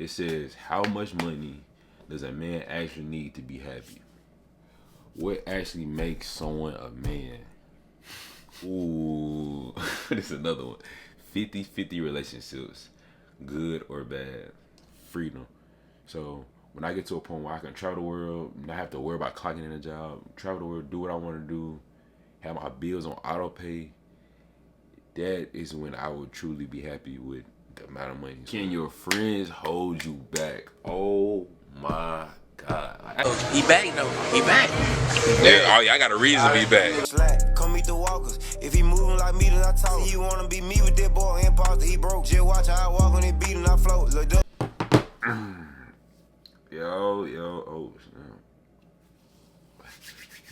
It says, how much money does a man actually need to be happy? What actually makes someone a man? Ooh, this is another one. 50-50 relationships, good or bad. Freedom. So when I get to a point where I can travel the world, not have to worry about clocking in a job, travel the world, do what I want to do, have my bills on auto pay, that is when I would truly be happy with the amount of money. Can your friends hold you back? Oh my God. He back though. He back. Yeah, oh yeah, I got a reason to be back. Come meet the walkers. If he moving like me, then I talk. He wanna be me with that boy imposter. He broke. Just watch how I walk on it beat and I float. Look, oh snap.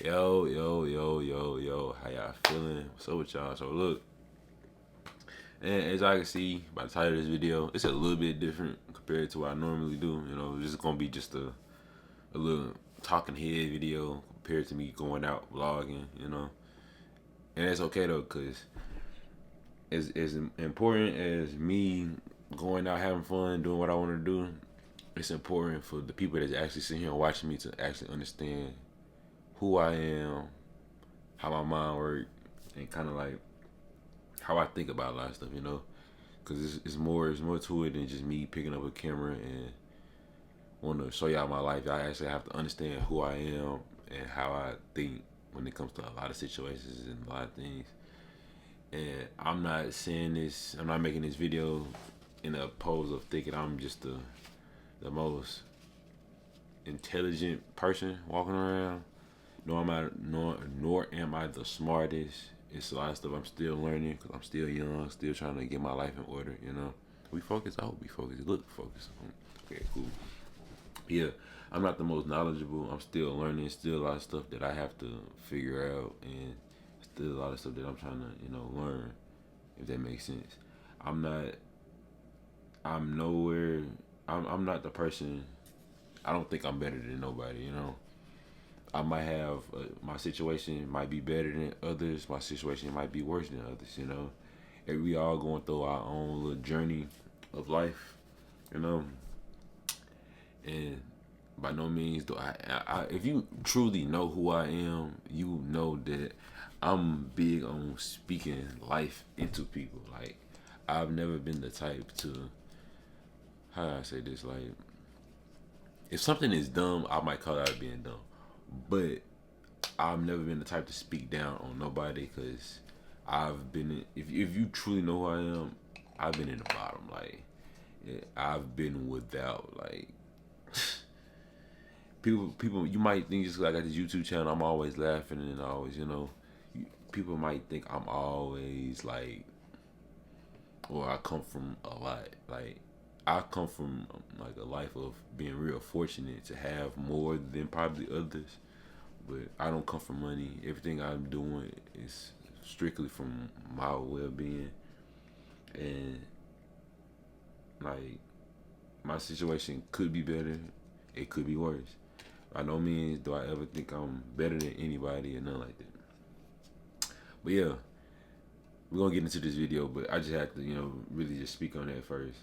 Yo. How y'all feeling? What's up with y'all? So look, and as I can see by the title of this video, it's a little bit different compared to what I normally do. You know, this is gonna be just a little talking head video compared to me going out vlogging. You know, and it's okay though, cause as important as me going out having fun, doing what I want to do, it's important for the people that's actually sitting here and watching me to actually understand who I am, how my mind works, and kind of like how I think about a lot of stuff, you know, because it's more to it than just me picking up a camera and want to show y'all my life. I actually have to understand who I am and how I think when it comes to a lot of situations and a lot of things. And I'm not saying this, I'm not making this video in a pose of thinking I'm just the most intelligent person walking around. Nor am I the smartest. It's a lot of stuff I'm still learning because I'm still young, still trying to get my life in order, you know. We focus, I hope we focus. Look, focus. Okay, cool. Yeah, I'm not the most knowledgeable. I'm still learning, still a lot of stuff that I have to figure out, and still a lot of stuff that I'm trying to, you know, learn, if that makes sense. I'm not the person, I don't think I'm better than nobody, you know. I might have, my situation might be better than others. My situation might be worse than others, you know. And we all going through our own little journey of life, you know. And by no means do I if you truly know who I am, you know that I'm big on speaking life into people. Like, I've never been the type to, how do I say this? Like, if something is dumb, I might call it out being dumb. But I've never been the type to speak down on nobody, because I've been, if you truly know who I am, I've been in the bottom. Like, I've been without, like, people, you might think just like I got this YouTube channel, I'm always laughing and always, you know, people might think I'm always like, or I come from a lot. Like, I come from like a life of being real fortunate to have more than probably others, but I don't come from money. Everything I'm doing is strictly from my well-being, and like, my situation could be better, it could be worse. By no means do I ever think I'm better than anybody or nothing like that. But yeah, we're gonna get into this video, but I just had to, you know, really just speak on that first.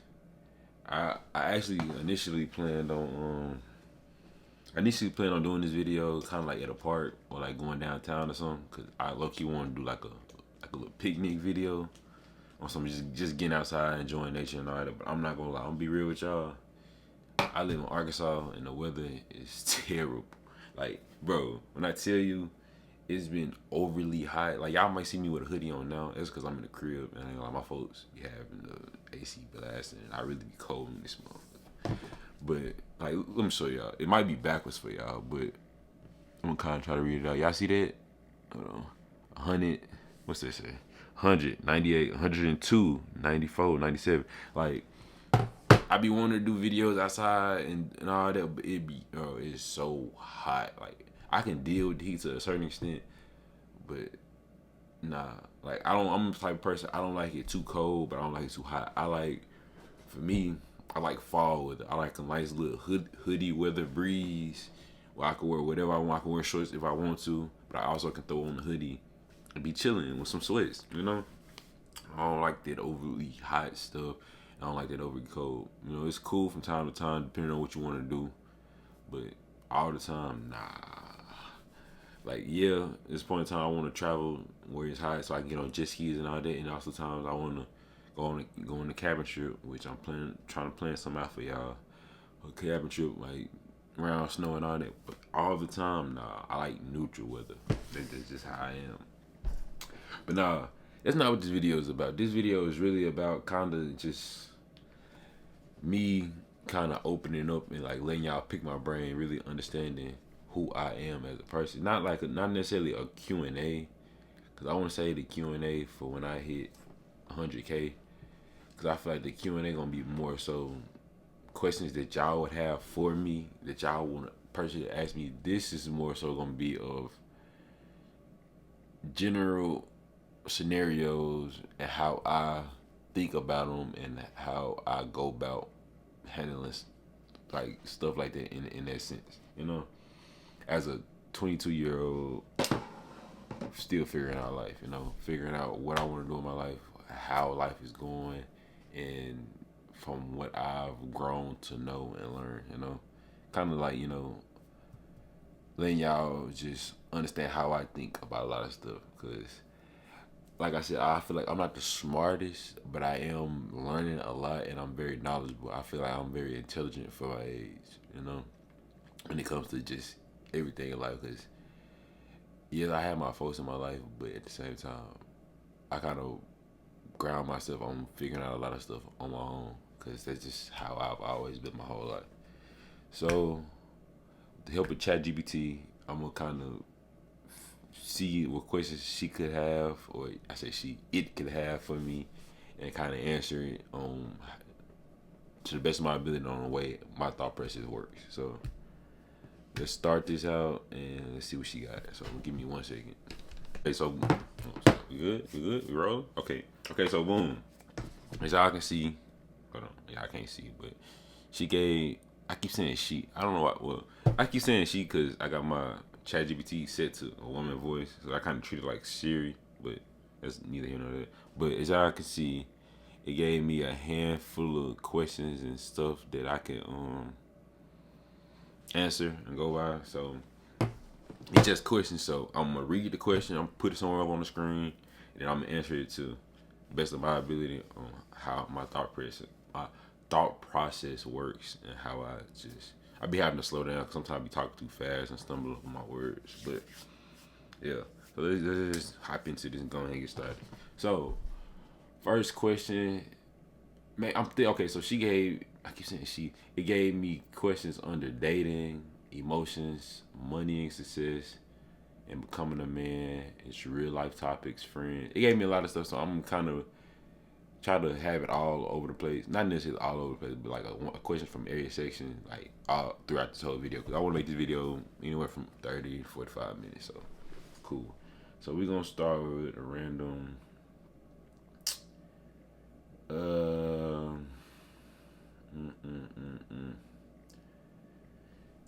I actually initially planned on doing this video kind of like at a park or like going downtown or something, cause I low-key want to do like a little picnic video on something, just getting outside, enjoying nature and all that. But I'm not gonna lie, I'm gonna be real with y'all. I live in Arkansas and the weather is terrible. Like, bro, when I tell you it's been overly hot, like, y'all might see me with a hoodie on now. That's because I'm in the crib and like my folks be having the AC blasting and I really be cold in this motherfucker. But like, let me show y'all. It might be backwards for y'all, but I'm gonna kind of try to read it out. Y'all see that? Hold on. 100. What's that say? 100, 98, 102, 94, 97. Like, I be wanting to do videos outside and all that, but it's so hot. Like, I can deal with the heat to a certain extent, but nah. Like, I'm the type of person, I don't like it too cold, but I don't like it too hot. For me, I like fall weather. I like a nice little hoodie weather breeze where I can wear whatever I want. I can wear shorts if I want to, but I also can throw on the hoodie and be chilling with some sweats, you know? I don't like that overly hot stuff. I don't like that overly cold. You know, it's cool from time to time depending on what you want to do, but all the time, nah. Like, yeah, at this point in time, I want to travel where it's hot so I can get on jet skis and all that. And also times I want to go on the cabin trip, which I'm trying to plan something out for y'all. A cabin trip, like around snow and all that. But all the time, nah, I like neutral weather. That's just how I am. But nah, that's not what this video is about. This video is really about kind of just me kind of opening up and like letting y'all pick my brain, really understanding who I am as a person. Not necessarily a Q&A, because I want to say the Q&A for when I hit 100K, because I feel like the Q&A gonna be more so questions that y'all would have for me, that y'all want to personally ask me. This is more so gonna be of general scenarios and how I think about them and how I go about handling like stuff like that in that sense, you know. As a 22-year-old, still figuring out life, you know, figuring out what I want to do in my life, how life is going, and from what I've grown to know and learn, you know, kind of like, you know, letting y'all just understand how I think about a lot of stuff. Because, like I said, I feel like I'm not the smartest, but I am learning a lot, and I'm very knowledgeable. I feel like I'm very intelligent for my age, you know, when it comes to just everything in life. Because yeah, I have my folks in my life, but at the same time, I kind of ground myself on figuring out a lot of stuff on my own, because that's just how I've always been my whole life. So with the help of ChatGPT, I'm gonna kind of see what questions she could have, or I say it could have for me, and kind of answer it to the best of my ability on the way my thought process works. So let's start this out and let's see what she got. So give me 1 second. Okay, so we good? We roll? Okay, so boom. As y'all can see, hold on, y'all can't see, but she gave, I keep saying she. I don't know what, well, I keep saying she because I got my ChatGPT set to a woman voice, so I kind of treat it like Siri, but that's neither here nor there. But as y'all can see, it gave me a handful of questions and stuff that I can answer and go by. So it's just questions. So I'm gonna read the question, I'm gonna put it somewhere up on the screen, and then I'm gonna answer it to the best of my ability on how my thought process works, and how I be having to slow down because sometimes I be talking too fast and stumble over my words. But yeah, so let's just hop into this and go ahead and get started. So first question, man, okay. So she gave, I keep saying it gave me questions under dating, emotions, money and success, and becoming a man. It's real life topics, friends. It gave me a lot of stuff, so I'm kind of try to have it all over the place. Not necessarily all over the place, but like a question from every section, like all throughout this whole video. Because I want to make this video anywhere from 30 to 45 minutes. So cool. So we're gonna start with a random.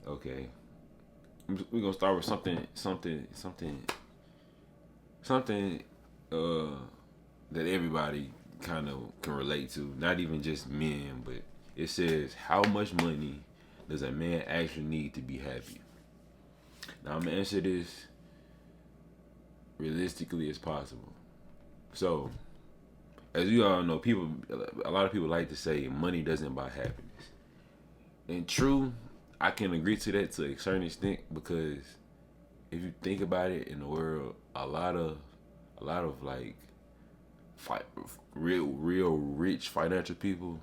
Okay. We're gonna start with something that everybody kind of can relate to, not even just men, but it says, how much money does a man actually need to be happy? Now I'm gonna answer this realistically as possible. So as you all know, a lot of people like to say money doesn't buy happiness. And true, I can agree to that to a certain extent, because if you think about it, in the world, a lot of like real rich financial people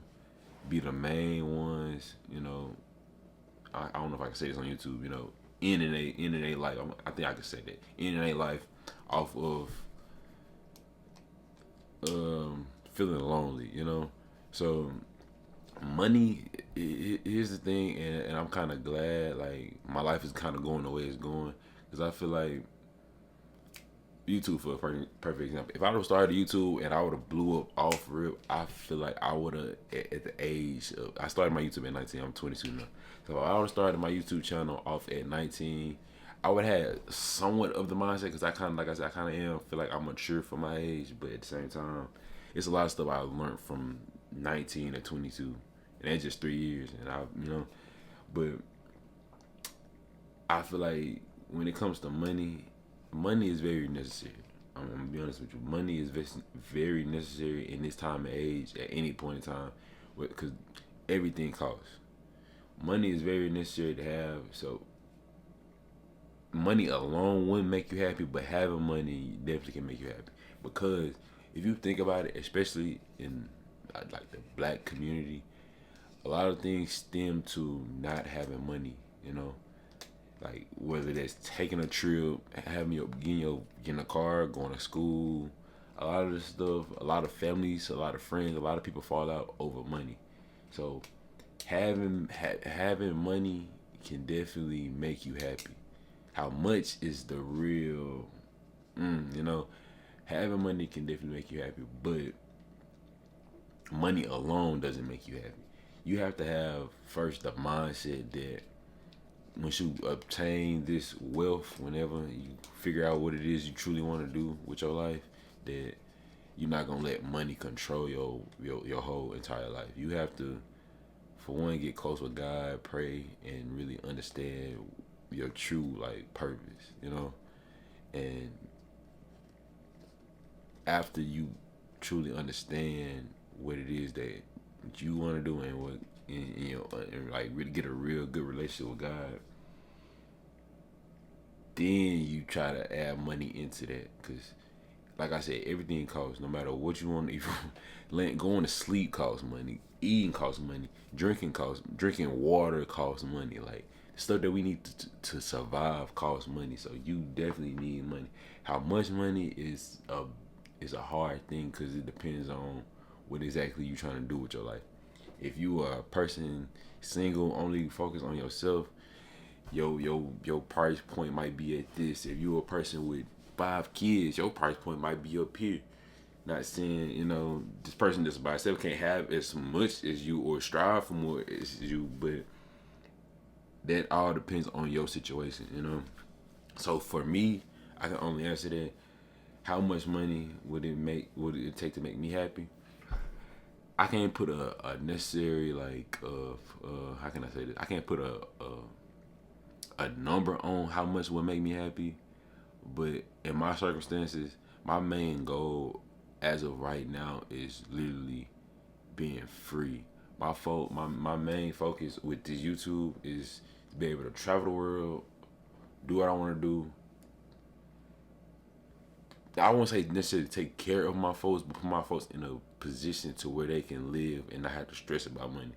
be the main ones, you know. I don't know if I can say this on YouTube, you know, in a life. I think I can say that in a life off of feeling lonely, you know. So money, here's the thing, and I'm kind of glad like my life is kind of going the way it's going, because I feel like YouTube, for a perfect example, if I would have started YouTube and I would have blew up off rip, I feel like I would have, at the age of, I started my YouTube at 19, I'm 22 now, so if I would have started my YouTube channel off at 19, I would have somewhat of the mindset, because I kind of, like I said, I kind of feel like I'm mature for my age, but at the same time, it's a lot of stuff I learned from 19 to 22, and that's just 3 years. And but I feel like when it comes to money, money is very necessary. I'm gonna be honest with you. Money is very necessary in this time of age at any point in time, because everything costs. Money is very necessary to have. So money alone wouldn't make you happy, but having money definitely can make you happy. Because if you think about it, especially in like the black community, a lot of things stem to not having money. Like whether that's taking a trip, getting a car, going to school. A lot of this stuff, a lot of families, a lot of friends, a lot of people fall out over money. So having money can definitely make you happy. How much is the real, having money can definitely make you happy, but money alone doesn't make you happy. You have to have first the mindset that once you obtain this wealth, whenever you figure out what it is you truly want to do with your life, that you're not gonna let money control your whole entire life. You have to, for one, get close with God, pray, and really understand your true purpose, and after you truly understand what it is that you want to do and really get a real good relationship with God, then you try to add money into that. Because like I said, everything costs. No matter what you want, going to sleep costs money, eating costs money, drinking water costs money. Like stuff that we need to survive costs money. So you definitely need money. How much money is a hard thing, because it depends on what exactly you're trying to do with your life. If you are a person single, only focus on yourself, your price point might be at this. If you're a person with 5 kids, your price point might be up here. Not saying, this person just by itself can't have as much as you or strive for more as you, but that all depends on your situation, So for me, I can only answer that. How much money would it take to make me happy? I can't put a necessary how can I say this? I can't put a number on how much would make me happy, but in my circumstances, my main goal as of right now is literally being free. My main focus with this YouTube is to be able to travel the world, do what I want to do. I won't say necessarily take care of my folks, but put my folks in a position to where they can live and not have to stress about money.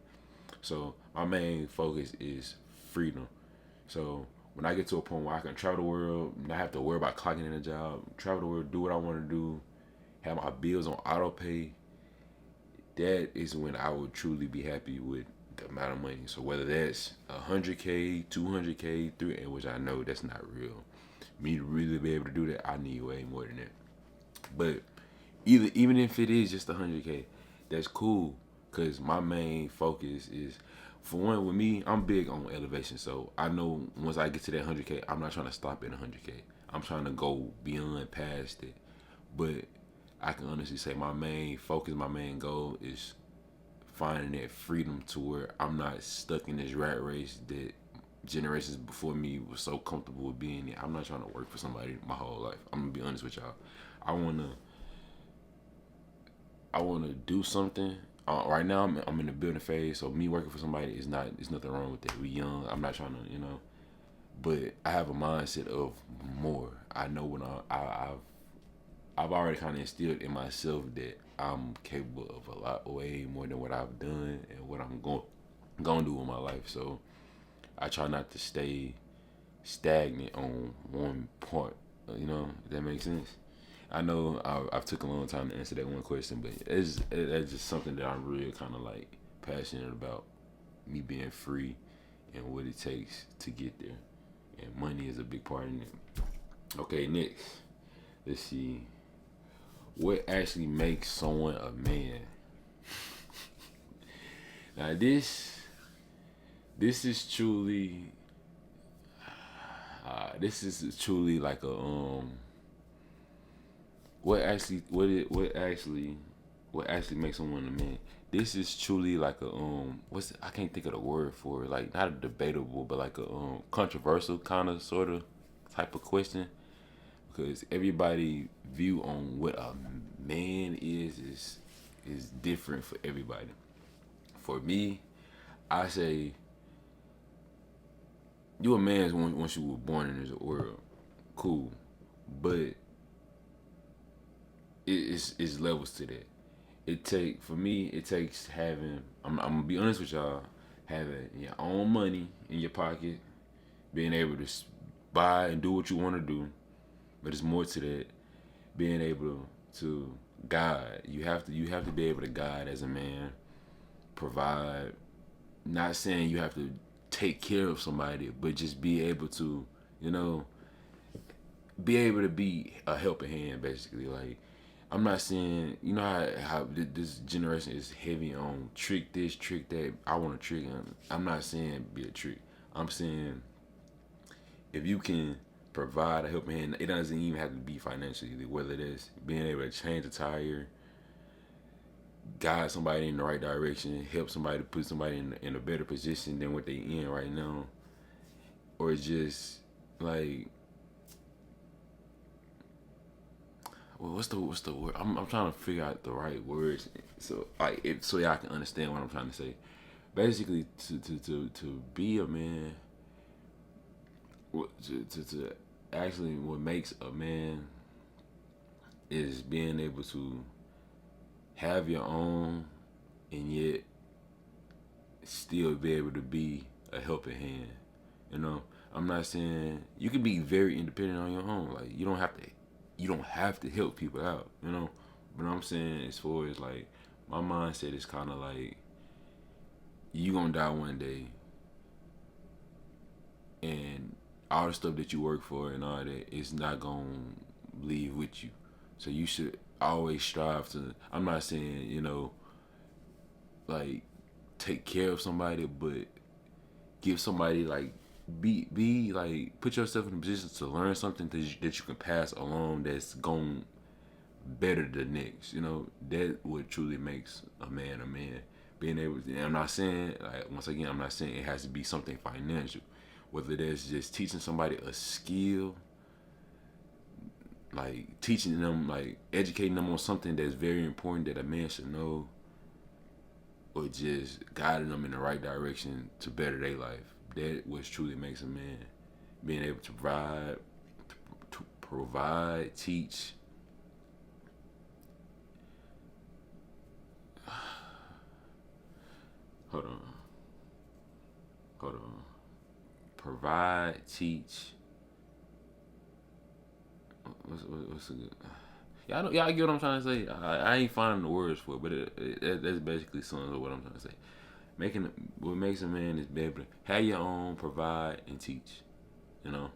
So my main focus is freedom. So when I get to a point where I can travel the world, not have to worry about clocking in a job, travel the world, do what I want to do, have my bills on auto pay, that is when I would truly be happy with the amount of money. So whether that's $100K, $200K, $300K, which I know that's not real. Me to really be able to do that, I need way more than that. But even if it is just $100K, that's cool. Cause my main focus is, for one, with me, I'm big on elevation. So I know once I get to that $100K, I'm not trying to stop at $100K. I'm trying to go beyond, past it. But I can honestly say my main focus, my main goal is finding that freedom to where I'm not stuck in this rat race that generations before me was so comfortable with being in. I'm not trying to work for somebody my whole life. I'm gonna be honest with y'all. I wanna do something. Right now I'm in the building phase, so me working for somebody there's nothing wrong with that. We young. I'm not trying to, but I have a mindset of more. I know when I've already kind of instilled in myself that I'm capable of a lot, way more than what I've done and what I'm going to do with my life. So I try not to stay stagnant on one part. If that makes sense. I know I've took a long time to answer that one question, but it's just something that I'm really kind of passionate about, me being free and what it takes to get there. And money is a big part in it. Okay, next. Let's see. What actually makes someone a man? Now this is truly like a what actually what actually makes someone a man. This is truly like a I can't think of the word for it. Like not a debatable, but like a controversial kind of sort of type of question, because everybody view on what a man is different for everybody. For me, I say you a man once you were born in this world, cool, but it's levels to that. It takes having. I'm gonna be honest with y'all, having your own money in your pocket, being able to buy and do what you want to do, but it's more to that. Being able to guide, you have to be able to guide as a man, provide. Not saying you have to take care of somebody, but just be able to, be able to be a helping hand, basically. Like, I'm not saying, you know how this generation is heavy on trick this, trick that. I want to trick him. I'm not saying be a trick. I'm saying if you can provide a helping hand, it doesn't even have to be financially. Whether it's being able to change a tire, guide somebody in the right direction, help somebody, put somebody in a better position than what they in right now, or just like, well, what's the word? I'm trying to figure out the right words so so y'all can understand what I'm trying to say. Basically, to be a man, to actually what makes a man is being able to have your own and yet still be able to be a helping hand. I'm not saying you can be very independent on your own. Like you don't have to help people out, But I'm saying as far as like my mindset is kind of like you gonna die one day, and all the stuff that you work for and all that is not gonna leave with you. So you should always strive to. I'm not saying like take care of somebody, but give somebody like be like put yourself in a position to learn something that you can pass along that's going better the next. That what truly makes a man a man. Being able to, and I'm not saying, like, once again, I'm not saying it has to be something financial. Whether that's just teaching somebody a skill, like teaching them, like educating them on something that's very important that a man should know, or just guiding them in the right direction to better their life. That what truly makes a man. Being able to provide, teach. Hold on. Provide, teach. What's a good? Y'all get what I'm trying to say. I ain't finding the words for it, but that's basically some of what I'm trying to say. What makes a man is be able to have your own, provide, and teach. I'm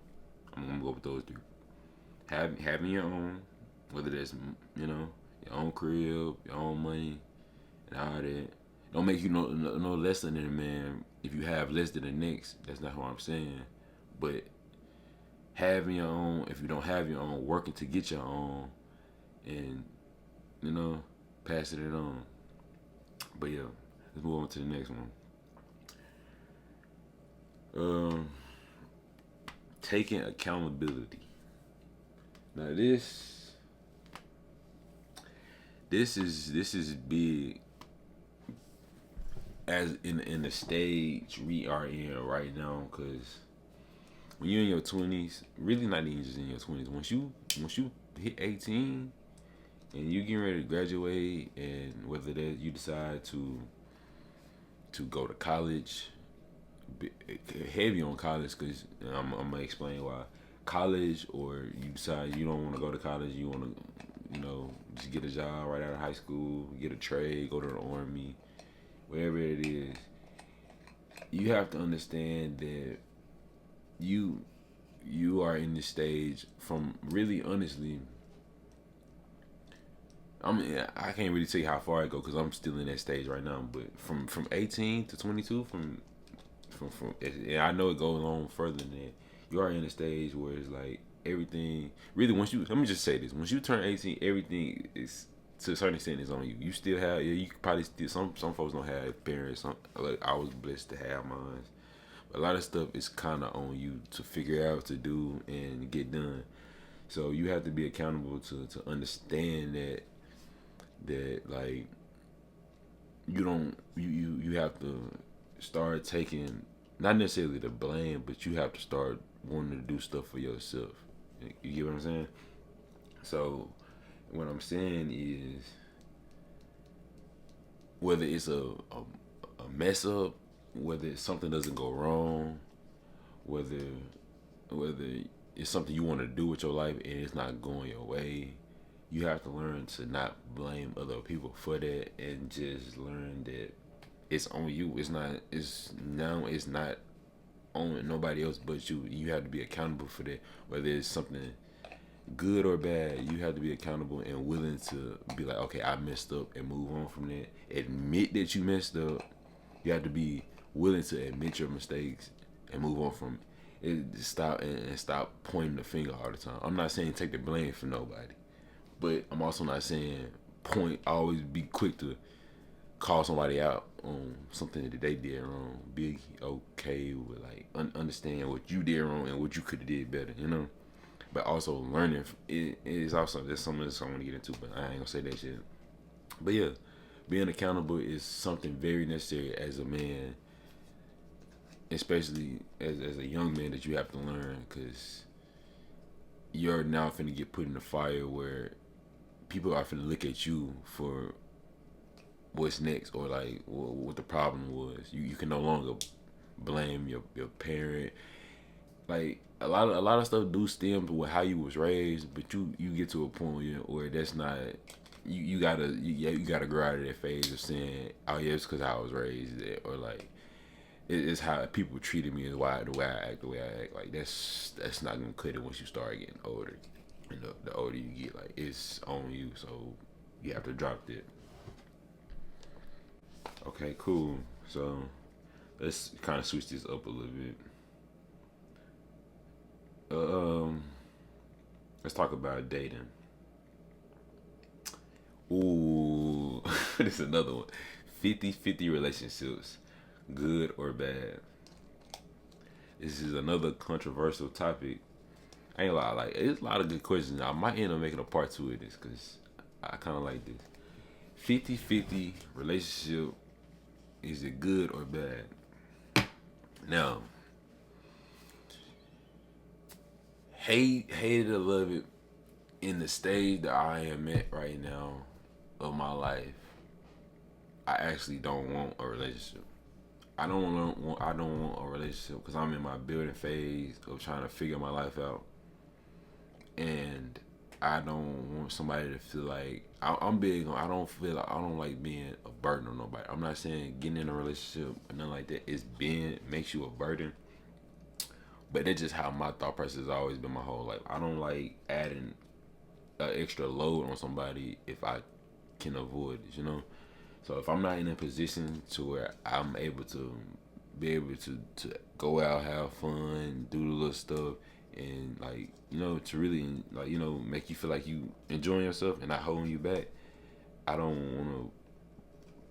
gonna go with those three. Having your own, whether that's your own crib, your own money, and all that. Don't make you no less than a man if you have less than the next. That's not what I'm saying. But having your own, if you don't have your own, working to get your own, and passing it on. But yeah, let's move on to the next one. Taking accountability. Now this is big. As in the stage we are in right now, because when you're in your 20s, really not even just in your 20s, once you hit 18 and you getting ready to graduate, and whether that you decide to go to college, heavy on college, because I'm gonna explain why. College, or you decide you don't want to go to college, you want to just get a job right out of high school, get a trade, go to the army, whatever it is, you have to understand that you are in this stage from really honestly. I can't really tell you how far I go because I'm still in that stage right now. But from 18 to 22, from and I know it goes on further than that. You are in a stage where it's like everything. Really, let me just say this: once you turn 18, everything is to a certain extent, it's on you. You still have, yeah, you probably still, some folks don't have parents. Like, I was blessed to have mine. But a lot of stuff is kind of on you to figure out, to do, and get done. So you have to be accountable to understand that like you have to start taking, not necessarily the blame, but you have to start wanting to do stuff for yourself. You get what I'm saying? So what I'm saying is, whether it's a mess up, whether something doesn't go wrong, whether it's something you want to do with your life and it's not going your way, you have to learn to not blame other people for that, and just learn that it's on you. It's not on nobody else but you. You have to be accountable for that. Whether it's something good or bad, you have to be accountable and willing to be like, okay, I messed up, and move on from that. Admit that you messed up. You have to be willing to admit your mistakes and move on from it. Stop pointing the finger all the time. I'm not saying take the blame for nobody, but I'm also not saying always be quick to call somebody out on something that they did wrong. Be okay with like understand what you did wrong and what you could have did better, you know. But also learning it is also, that's something else I want to get into, but I ain't gonna say that shit. But yeah, being accountable is something very necessary as a man, especially as a young man, that you have to learn, because you're now finna get put in the fire where people are finna look at you for what's next, or like what the problem was. You can no longer blame your parent. Like a lot of stuff do stem with how you was raised, but you get to a point where that's not, you gotta grow out of that phase of saying, oh yeah, it's because I was raised there, or like it's how people treated me, is why the way I act. Like that's not gonna cut it once you start getting older. And the older you get, like, it's on you, so you have to drop that. Okay, cool. So let's kind of switch this up a little bit. Let's talk about dating. Ooh, this is another one. 50-50 relationships, good or bad. This is another controversial topic. I ain't lie, like, it's a lot of good questions. I might end up making a part 2 of this, because I kind of like this. 50-50 relationship, is it good or bad? Now, hate it or love it, in the stage that I am at right now of my life, I actually don't want a relationship. I don't want a relationship because I'm in my building phase of trying to figure my life out, and I don't want somebody to feel like I'm big on. I don't like being a burden on nobody. I'm not saying getting in a relationship or nothing like that makes you a burden, but that's just how my thought process has always been my whole life. I don't like adding an extra load on somebody if I can avoid it, you know. So if I'm not in a position to where I'm able to go out, have fun, do the little stuff, and like, you know, to really, like, you know, make you feel like you enjoying yourself and not holding you back, I don't want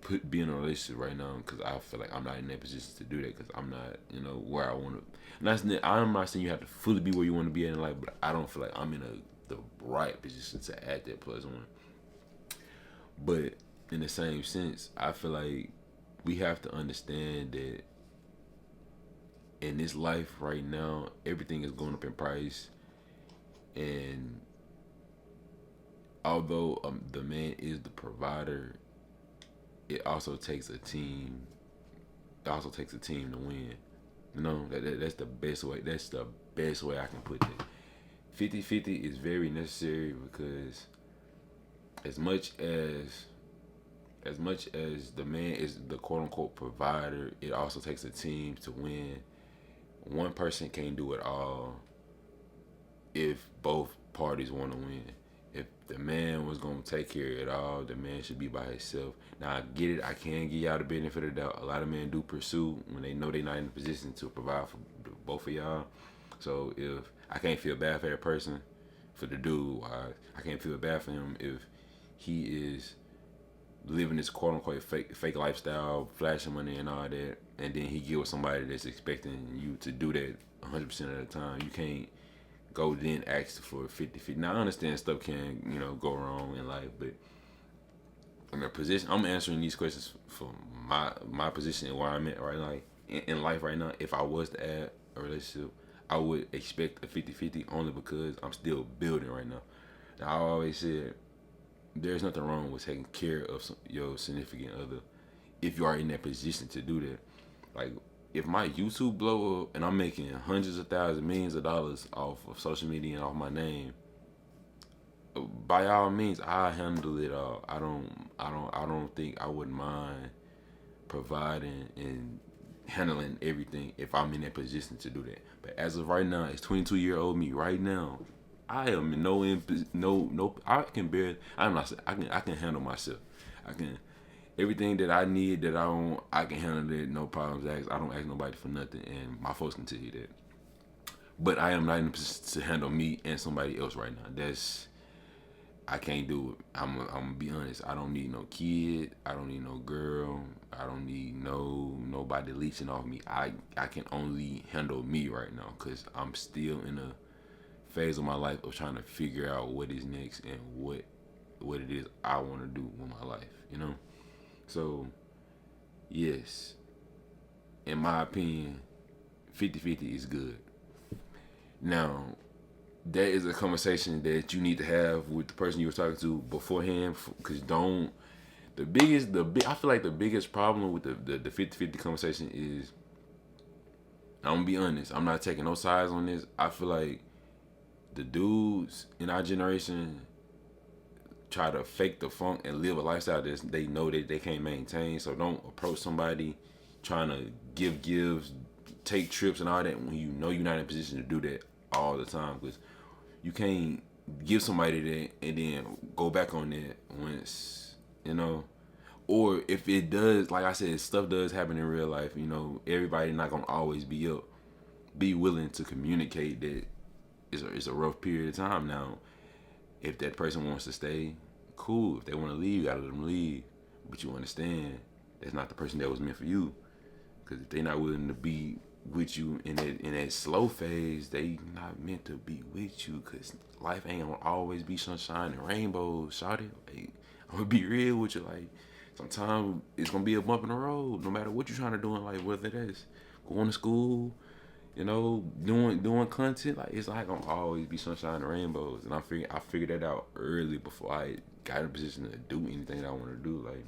to be in a relationship right now, because I feel like I'm not in that position to do that, because I'm not, you know, where I want to. I'm not saying you have to fully be where you want to be in life, but I don't feel like I'm in the right position to add that plus one. But in the same sense, I feel like we have to understand that in this life right now, everything is going up in price, and although the man is the provider, it also takes a team. It also takes a team to win. You know, that's the best way. That's the best way I can put it. 50-50 is very necessary, because as much as the man is the quote unquote provider, it also takes a team to win. One person can't do it all if both parties want to win. If the man was going to take care of it all, the man should be by himself. Now, I get it. I can give y'all the benefit of the doubt. A lot of men do pursue when they know they're not in a position to provide for both of y'all. So if I can't feel bad for that person, for the dude, I can't feel bad for him if he is living this quote unquote fake lifestyle, flashing money and all that, and then he get with somebody that's expecting you to do that 100% of the time. You can't go then ask for 50-50. Now I understand stuff can, go wrong in life, but in a position, I'm answering these questions from my position and where I'm at right now in life right now. If I was to add a relationship, I would expect a 50-50 only because I'm still building right now. Now I always said there's nothing wrong with taking care of your significant other if you are in that position to do that. Like, if my YouTube blow up and I'm making hundreds of thousands, millions of dollars off of social media and off my name, by all means, I handle it all. I don't think I wouldn't mind providing and handling everything if I'm in that position to do that. But as of right now, it's 22-year-old me right now. I am I can handle myself. Everything that I need that I can handle it, no problems asked. I don't ask nobody for nothing, and my folks can tell you that. But I am not in a position to handle me and somebody else right now. I can't do it. I'm gonna be honest. I don't need no kid. I don't need no girl. I don't need nobody leeching off me. I can only handle me right now because I'm still in a phase of my life of trying to figure out what is next and what it is I want to do with my life, So, yes, in my opinion, 50-50 is good. Now, that is a conversation that you need to have with the person you were talking to beforehand, because I feel like the biggest problem with the 50-50 conversation is, I'm gonna be honest, I'm not taking no sides on this. I feel like the dudes in our generation try to fake the funk and live a lifestyle that they know that they can't maintain. So don't approach somebody trying to give gifts, take trips and all that when you know you're not in a position to do that all the time, because you can't give somebody that and then go back on that once, or if it does, like I said, stuff does happen in real life, everybody not gonna always be up. Be willing to communicate that it's a rough period of time. Now, if that person wants to stay, cool. If they want to leave, you gotta let them leave. But you understand that's not the person that was meant for you. Because if they're not willing to be with you in that slow phase, they not meant to be with you. Because life ain't gonna always be sunshine and rainbows, shawty. Like, I'm gonna be real with you. Like, sometimes it's gonna be a bump in the road, no matter what you're trying to do in life. Whether that's going to school, doing content, like, it's not gonna always be sunshine and rainbows. And I figured that out early before I got in a position to do anything that I want to do. Like,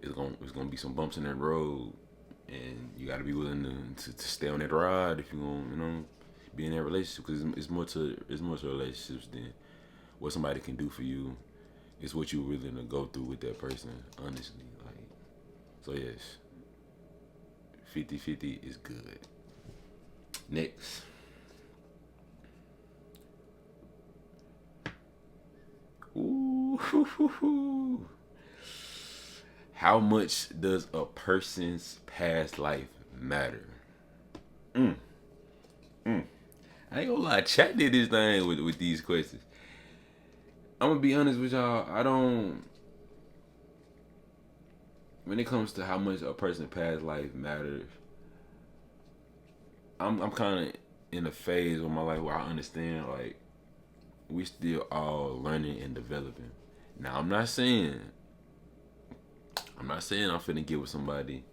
it's gonna be some bumps in that road, and you gotta be willing to stay on that ride if you gonna be in that relationship. Because it's more to relationships than what somebody can do for you. It's what you're willing to go through with that person, honestly. Like, so yes, 50-50 is good. Next. Ooh. How much does a person's past life matter? I ain't gonna lie, chat did this thing with these questions. I'm gonna be honest with y'all, when it comes to how much a person's past life matters, I'm kind of in a phase of my life where I understand, like, we still all learning and developing. Now, I'm not saying I'm finna get with somebody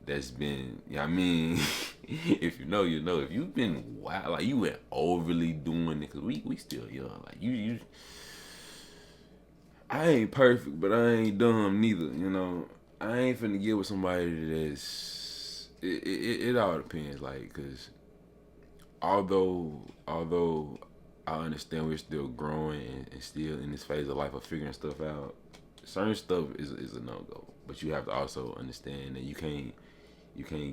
that's been, if you know, if you've been wild, like, you went overly doing it, because we still young, like, you I ain't perfect, but I ain't dumb neither, I ain't finna get with somebody that's, it all depends, like, because although I understand we're still growing and still in this phase of life of figuring stuff out, certain stuff is a no-go. But you have to also understand that you can't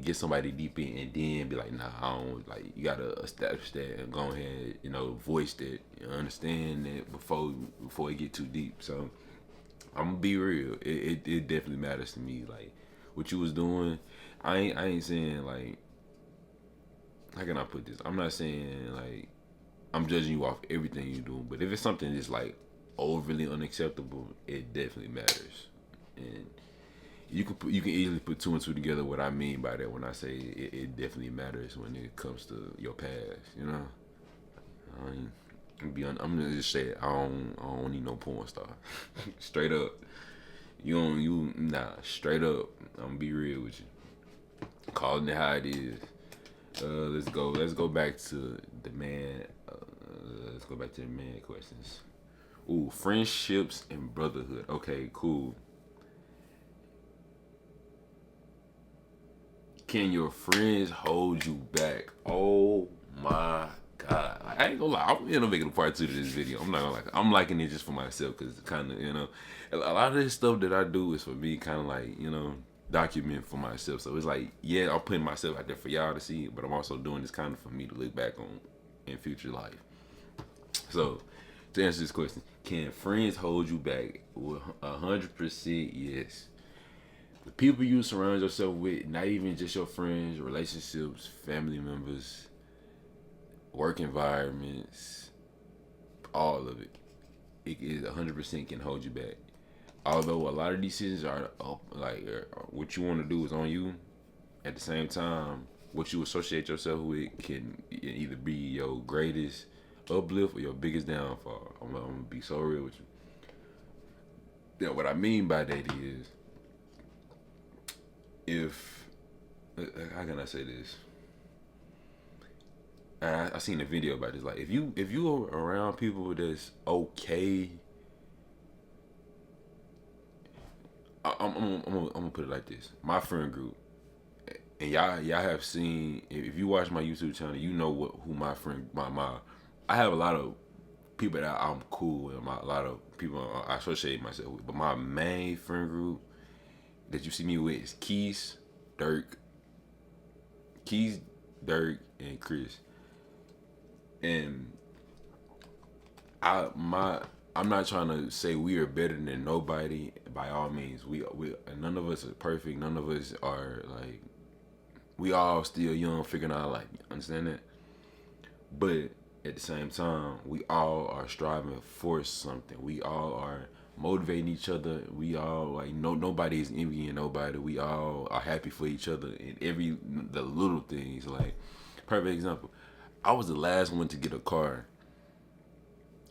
get somebody deep in and then be like, nah, I don't, like, you gotta establish that and go ahead, voice that, understand that before it get too deep. So I'm gonna be real. It definitely matters to me. Like, what you was doing, I ain't saying, like, how can I put this? I'm not saying, like, I'm judging you off everything you do, but if it's something that's, like, overly unacceptable, it definitely matters. And you can easily put two and two together. What I mean by that when I say it definitely matters when it comes to your past. You know, I'm gonna just say it. I don't need no porn star. Straight up, straight up. I'm gonna be real with you. Calling it how it is. Let's go back to the man. Let's go back to the man questions. Ooh, friendships and brotherhood. Okay, cool. Can your friends hold you back? Oh my God. I ain't gonna lie. I'm gonna make it a part 2 to this video. I'm not gonna I'm liking it just for myself because kind of, a lot of this stuff that I do is for me, kind of like, document for myself. So it's like, yeah, I'm putting myself out there for y'all to see, but I'm also doing this kind of for me to look back on in future life. So to answer this question, can friends hold you back? 100% yes. The people you surround yourself with, not even just your friends, relationships, family members, work environments, all of it, it is 100% can hold you back. Although a lot of decisions are what you want to do is on you, at the same time, what you associate yourself with can either be your greatest uplift or your biggest downfall. I'm gonna be so real with you. Yeah, what I mean by that is, how can I say this? I seen a video about this. Like, if you are around people that's okay, I'm gonna put it like this. My friend group, and y'all have seen, if you watch my YouTube channel, you know who my friend, I have a lot of people that I'm cool with, a lot of people I associate myself with, but my main friend group that you see me with is Keys, Dirk, and Chris. And I'm not trying to say we are better than nobody. By all means, we none of us are perfect. None of us are like, we all still young, figuring out life. Understand that? But at the same time, we all are striving for something. We all are motivating each other. We all nobody is envying nobody. We all are happy for each other in the little things. Like, perfect example, I was the last one to get a car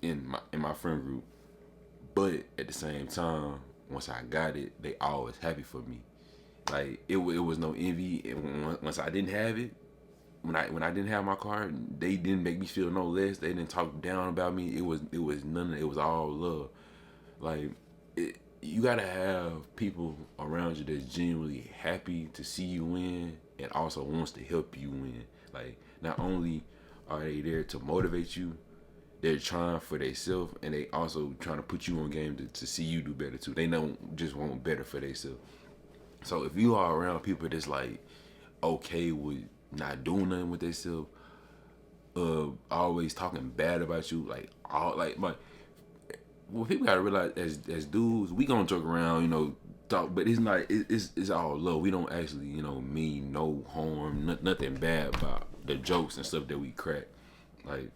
in my friend group, but at the same time, once I got it, they always happy for me. Like, it was no envy. And once I didn't have it, when I didn't have my car, they didn't make me feel no less. They didn't talk down about me. It was none of it. It was all love. Like, you gotta have people around you that's genuinely happy to see you win and also wants to help you win. Like, not only are they there to motivate you, they're trying for themselves, and they also trying to put you on game to see you do better too. They don't just want better for themselves. So if you are around people that's like okay with not doing nothing with themselves, always talking bad about you, well, people gotta realize as dudes, we gonna joke around, talk, but it's not. It's all love. We don't actually, mean no harm, nothing bad about the jokes and stuff that we crack. Like,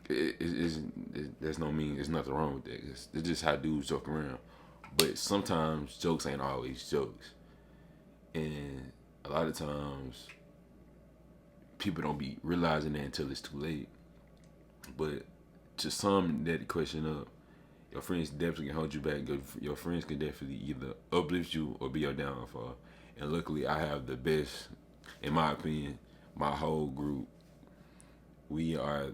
there's no mean. There's nothing wrong with that. It's just how dudes joke around. But sometimes jokes ain't always jokes, and a lot of times people don't be realizing that until it's too late. But to sum that question up, your friends definitely can hold you back. Your friends can definitely either uplift you or be your downfall. And luckily, I have the best, in my opinion, my whole group. We are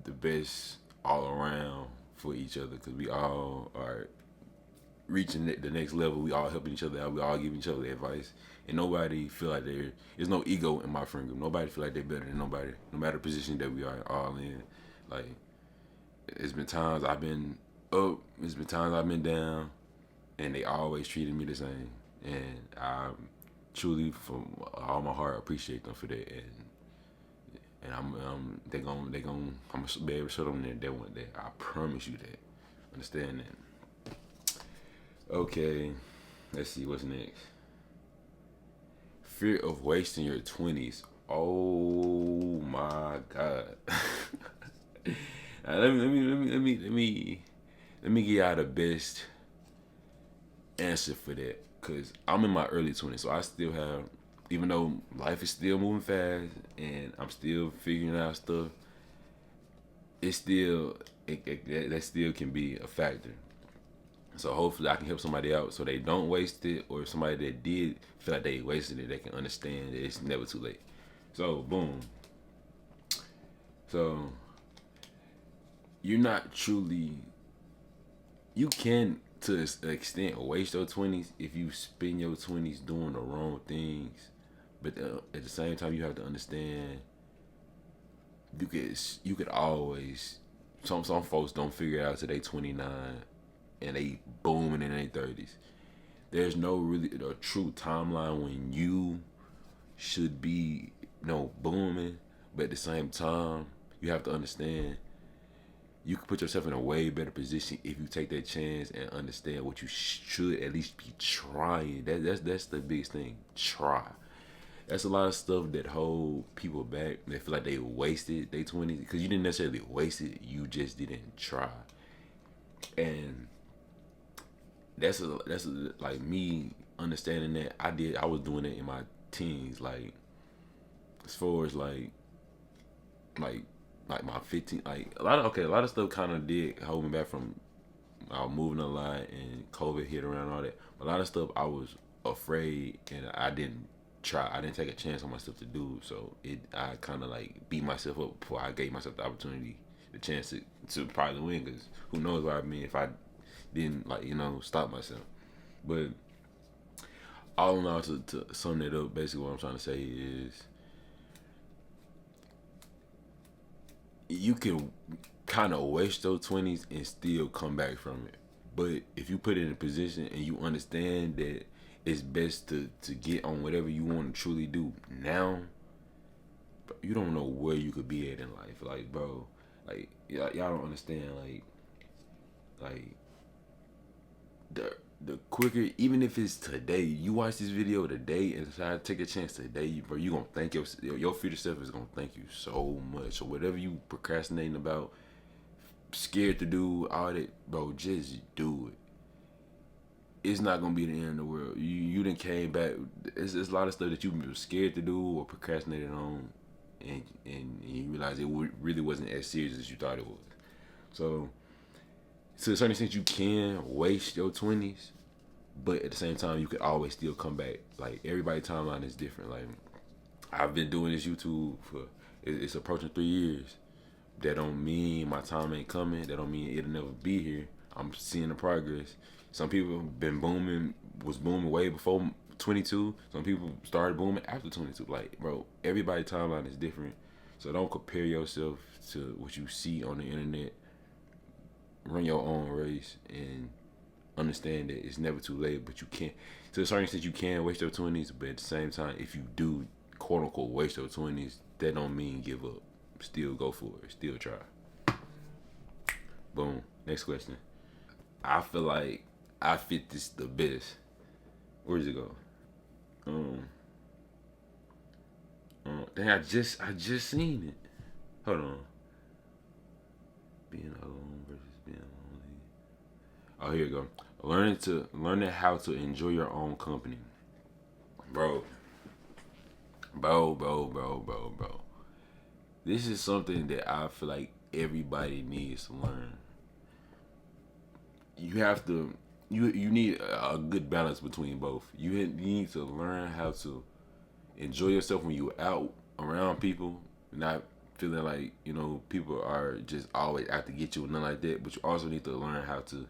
the best all around for each other because we all are reaching the next level. We all helping each other out. We all giving each other advice. And nobody feel like there's no ego in my friend group. Nobody feel like they're better than nobody, no matter the position that we are all in. Like, it's been times I've been up, it's been times I've been down, and they always treated me the same. And I truly, from all my heart, appreciate them for that. And I'm gonna be able to show them that they want that. I promise you that. Understand that. Okay, let's see what's next. Fear of wasting your 20s. Oh my God. Let let me give y'all the best answer for that, because I'm in my early 20s, so I still have, even though life is still moving fast and I'm still figuring out stuff, it's still that still can be a factor. So hopefully I can help somebody out so they don't waste it, or if somebody that did feel like they wasted it, they can understand that it's never too late. So boom. So you're not truly, you can to an extent waste your 20s if you spend your 20s doing the wrong things, but at the same time you have to understand you could always, some folks don't figure it out till they 29 and they booming in their 30s. There's no really a true timeline when you should be booming, but at the same time you have to understand you can put yourself in a way better position if you take that chance and understand what you should at least be trying. That's the biggest thing. Try. That's a lot of stuff that hold people back. They feel like they wasted their 20s, because you didn't necessarily waste it. You just didn't try. And that's like me understanding that I was doing it in my teens, like as far as like my 15, like a lot of stuff kind of did hold me back from moving a lot, and COVID hit around all that. A lot of stuff I was afraid, and I didn't try. I didn't take a chance on myself to do. So I kind of like beat myself up before I gave myself the opportunity, the chance to probably win. Because who knows what I mean if I didn't stop myself. But all in all, to sum that up, basically what I'm trying to say is, you can kind of waste those 20s and still come back from it. But if you put it in a position and you understand that it's best to get on whatever you want to truly do now, you don't know where you could be at in life. Like, bro, like y'all don't understand. Like the quicker, even if it's today, you watch this video today and decide to take a chance today, bro, you gonna thank your future self is gonna thank you so much. So whatever you procrastinating about, scared to do, all that, bro, just do it. It's not gonna be the end of the world. You done came back. It's a lot of stuff that you were scared to do or procrastinated on, and you realize it really wasn't as serious as you thought it was. So to a certain extent, you can waste your 20s, but at the same time, you could always still come back. Like, everybody's timeline is different. Like, I've been doing this YouTube for, it's approaching 3 years. That don't mean my time ain't coming. That don't mean it'll never be here. I'm seeing the progress. Some people was booming way before 22. Some people started booming after 22. Like, bro, everybody's timeline is different. So don't compare yourself to what you see on the internet. Run your own race and understand that it's never too late, but you can't, to a certain extent, you can waste your 20s, but at the same time, if you do, quote unquote, waste your 20s, that don't mean give up. Still go for it. Still try. Boom. Next question. I feel like I fit this the best. Where does it go? Dang, I just seen it. Hold on. Being alone versus being lonely. Oh, here you go. Learning how to enjoy your own company. Bro. This is something that I feel like everybody needs to learn. You have to, you need a good balance between both. You need to learn how to enjoy yourself when you're out around people, not feeling like, people are just always out to get you and nothing like that. But you also need to learn how to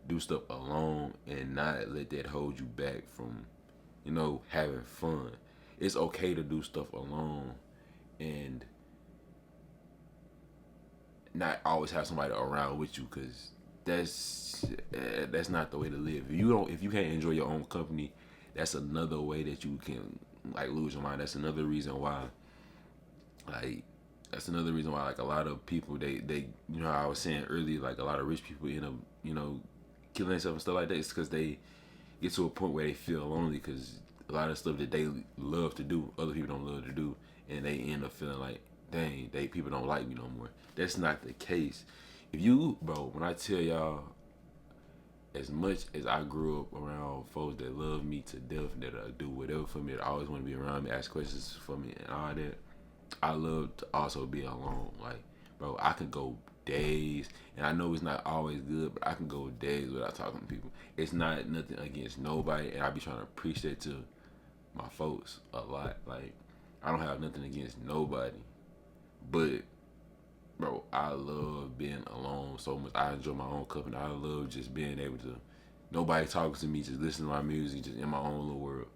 do stuff alone and not let that hold you back from, having fun. It's okay to do stuff alone and not always have somebody around with you, because that's not the way to live. If you can't enjoy your own company, that's another way that you can lose your mind. That's another reason why like a lot of people they I was saying earlier, like a lot of rich people end up killing themselves and stuff like that. It's because they get to a point where they feel lonely, because a lot of stuff that they love to do, other people don't love to do, and they end up feeling like, dang, people don't like me no more. That's not the case. If you, bro, when I tell y'all, as much as I grew up around folks that love me to death, that do whatever for me, that always want to be around me, ask questions for me, and all that, I love to also be alone. Like, bro, I can go days, and I know it's not always good, but I can go days without talking to people. It's not nothing against nobody, and I be trying to preach that to my folks a lot. Like, I don't have nothing against nobody, but bro, I love being alone so much. I enjoy my own company. I love just being able to, nobody talking to me, just listening to my music, just in my own little world.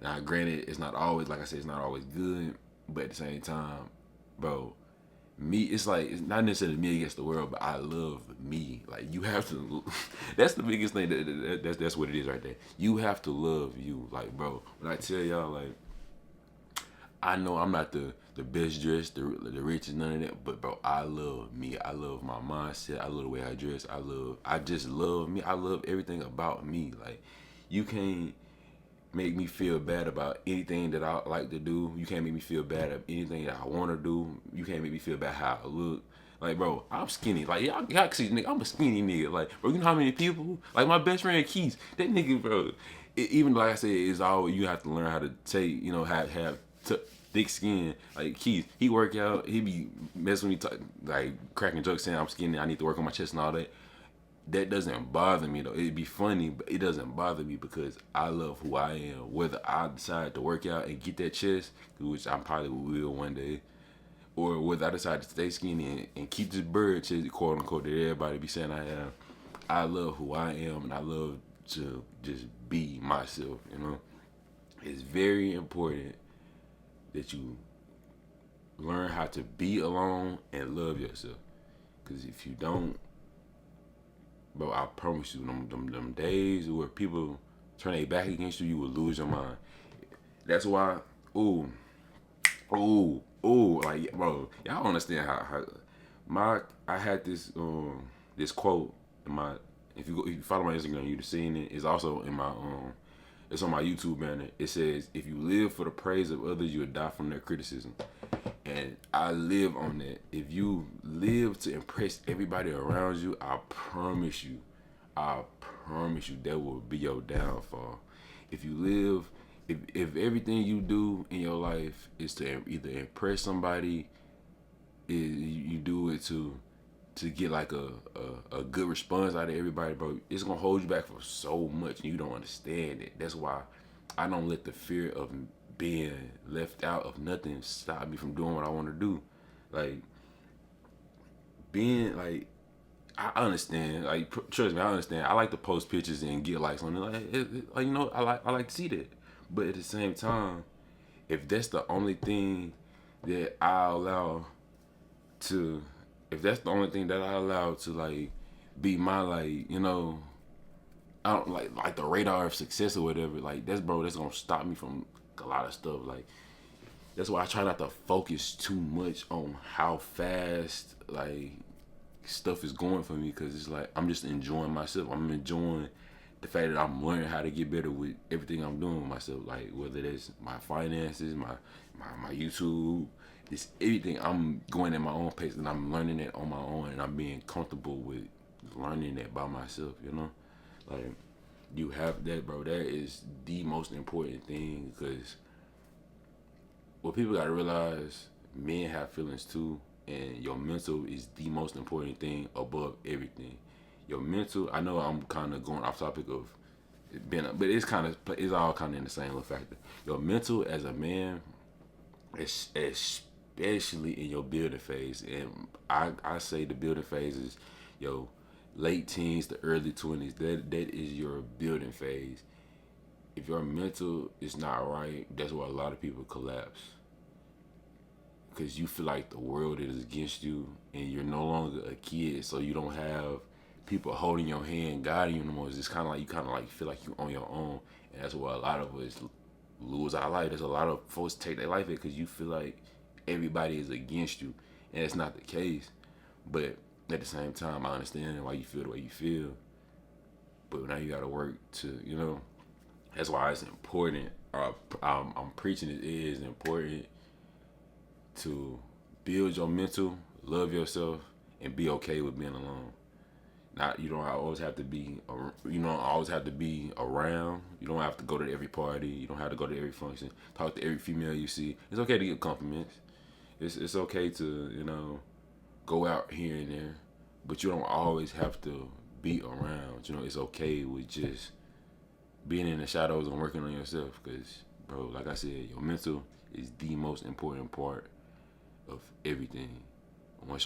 Now, granted, it's not always, like I said, it's not always good, but at the same time, bro, me, it's like, it's not necessarily me against the world, but I love me. Like, you have to, that's the biggest thing, that's what it is right there. You have to love you. Like, bro, when I tell y'all, like, I know I'm not the best dressed, the richest, none of that, but bro, I love me. I love my mindset. I love the way I dress. I just love me. I love everything about me. Like, you can't make me feel bad about anything that I like to do. You can't make me feel bad at anything that I want to do. You can't make me feel bad how I look. Like, bro, I'm skinny. Like, y'all can see, nigga, I'm a skinny nigga. Like, bro, you know how many people? Like, my best friend Keith, that nigga, bro, even like I said, it's all, you have to learn how to take, you know, have thick skin. Like, Keith, he work out, he be messing with me, like, cracking jokes saying I'm skinny, I need to work on my chest and all that. That doesn't bother me though. It'd be funny, but it doesn't bother me because I love who I am. Whether I decide to work out and get that chest, which I probably will one day, or whether I decide to stay skinny and keep this bird chest, quote unquote, that everybody be saying I am, I love who I am, and I love to just be myself, you know? It's very important that you learn how to be alone and love yourself. Because if you don't, bro, I promise you, them days where people turn their back against you, you will lose your mind. That's why, like, bro, y'all understand how I had this this quote in my, if you follow my Instagram, you've seen it. It's also in my it's on my YouTube banner. It says, if you live for the praise of others, you will die from their criticism. And I live on that. If you live to impress everybody around you, I promise you, that will be your downfall. If you live, if everything you do in your life is to either impress somebody, you do it to get like a good response out of everybody, bro, it's gonna hold you back for so much, and you don't understand it. That's why I don't let the fear of being left out of nothing stop me from doing what I want to do. Like, being like, I understand. Like, trust me, I understand. I like to post pictures and get likes on it. Like, you know, I like to see that. But at the same time, if that's the only thing that I allow to, if that's the only thing that I allow to, like, be my, like, you know, I don't like the radar of success or whatever, like, that's gonna stop me from a lot of stuff. Like, that's why I try not to focus too much on how fast, like, stuff is going for me, because it's like I'm just enjoying myself. I'm enjoying the fact that I'm learning how to get better with everything I'm doing with myself. Like, whether that's my finances, my YouTube, it's everything. I'm going at my own pace, and I'm learning it on my own, and I'm being comfortable with learning that by myself, you know? Like, you have that, bro. That is the most important thing, because what people gotta realize, men have feelings too, and your mental is the most important thing above everything. Your mental, I know I'm kind of going off topic of being, but it's all kind of in the same little factor. Your mental as a man, especially in your building phase, and I say the building phase is your late teens to early 20s. That is your building phase. If your mental is not right, that's why a lot of people collapse. Because you feel like the world is against you, and you're no longer a kid, so you don't have people holding your hand, guiding you no more. It's just kind of like you feel like you're on your own, and that's why a lot of us lose our life. There's a lot of folks take their life because you feel like everybody is against you, and it's not the case. But at the same time, I understand why you feel the way you feel. But now you got to work to, you know. That's why it's important. I'm preaching it is important to build your mental, love yourself, and be okay with being alone. Not you don't always have to be you don't always have to be around. You don't have to go to every party. You don't have to go to every function. Talk to every female you see. It's okay to get compliments. It's okay to go out here and there, but you don't always have to be around. It's okay with just being in the shadows and working on yourself. Cause bro, like I said, your mental is the most important part of everything.